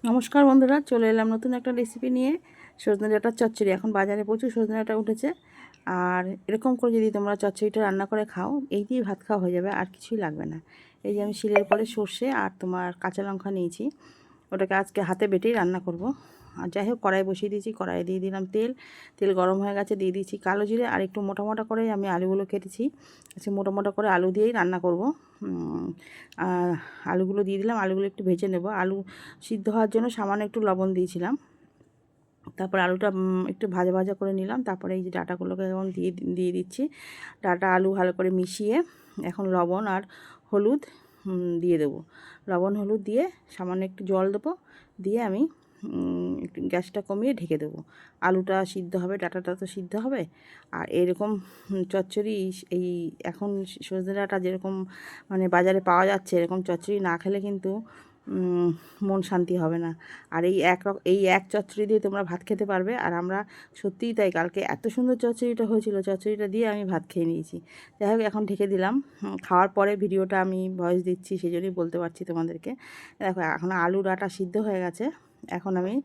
নমস্কার বন্ধুরা, চলে এলাম নতুন একটা রেসিপি নিয়ে। সজনে ডাঁটার চচ্চড়ি। এখন বাজারে প্রচুর সজনে ডাঁটা উঠেছে। আর এরকম করে যদি তোমরা চচ্চড়িটা রান্না করে খাও, এই দিয়ে ভাত খাওয়া হয়ে যাবে, আর কিছুই লাগবে না। এই যে আমি শিলের পরে সর্ষে আর তোমার কাঁচা লঙ্কা নিয়েছি, ওটাকে আজকে হাতে বেটেই রান্না করব। আর যাই হোক, কড়াই বসিয়ে দিয়েছি, কড়াইয়ে দিয়ে দিলাম তেল। তেল গরম হয়ে গেছে, দিয়ে দিয়েছি কালো জিরে, আর একটু মোটা মোটা করে আমি আলুগুলো কেটেছি। আচ্ছা, মোটা মোটা করে আলু দিয়েই রান্না করব। আর আলুগুলো দিয়ে দিলাম, আলুগুলো একটু ভেজে নেব। আলু সিদ্ধ হওয়ার জন্য সামান্য একটু লবণ দিয়েছিলাম। তারপর আলুটা একটু ভাজা ভাজা করে নিলাম। তারপরে এই যে ডাঁটাগুলোকে এখন দিয়ে দিচ্ছি। ডাঁটা আলু ভালো করে মিশিয়ে এখন লবণ আর হলুদ দিয়ে দেবো। লবণ হলুদ দিয়ে সামান্য একটু জল দেবো, দিয়ে আমি একটু গ্যাসটা কমিয়ে ঢেকে দেবো। আলুটা সিদ্ধ হবে, ডাঁটাটা তো সিদ্ধ হবে। আর এরকম চচ্চড়ি, এই এখন সজনে ডাঁটা যেরকম মানে বাজারে পাওয়া যাচ্ছে, এরকম চচ্চড়ি না খেলে কিন্তু মন শান্তি হবে না। আর এই এক চচ্চড়ি দিয়ে তোমরা ভাত খেতে পারবে। আর আমরা সত্যিই তাই, কালকে এত সুন্দর চচ্চড়িটা হয়েছিল, চচ্চড়িটা দিয়ে আমি ভাত খেয়ে নিয়েছি। যাই হোক, এখন ঢেকে দিলাম। খাওয়ার পরে ভিডিওটা আমি ভয়েস দিচ্ছি, সেই জন্যই বলতে পারছি তোমাদেরকে। দেখো, এখন আলু ডাঁটা সিদ্ধ হয়ে গেছে। এখন আমি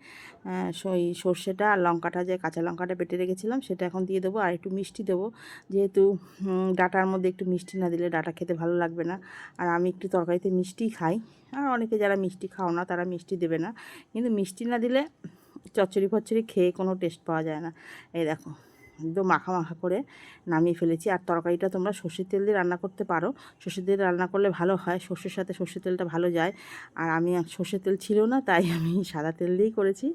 ওই সর্ষেটা আর লঙ্কাটা, যে কাঁচা লঙ্কাটা বেটে রেখেছিলাম, সেটা এখন দিয়ে দেবো। আর একটু মিষ্টি দেবো, যেহেতু ডাঁটার মধ্যে একটু মিষ্টি না দিলে ডাঁটা খেতে ভালো লাগবে না। আর আমি একটু তরকারিতে মিষ্টি খাই। আর অনেকে যারা মিষ্টি খাও না, তারা মিষ্টি দেবে না। কিন্তু মিষ্টি না দিলে চচ্চড়ি ফচ্চড়ি খেয়ে কোনো টেস্ট পাওয়া যায় না। এই দেখো, একদম মাখা মাখা করে নামিয়ে ফেলেছি। আর তরকারিটা তোমরা সর্ষের তেল দিয়ে রান্না করতে পারো। সর্ষের তেল রান্না করলে ভালো হয়, সর্ষের সাথে সর্ষের তেলটা ভালো যায়। আর আমি সর্ষের তেল ছিল না, তাই আমি সাদা তেল দিয়েই করেছি।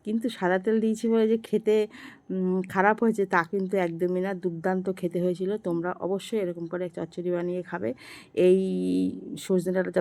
কিন্তু সাদা তেল দিয়েছি বলে যে খেতে খারাপ হয়েছে তা কিন্তু একদমই না, দুর্দান্ত খেতে হয়েছিল। তোমরা অবশ্যই এরকম করে চচ্চড়ি বানিয়ে খাবে। এই সজনে ডাঁটা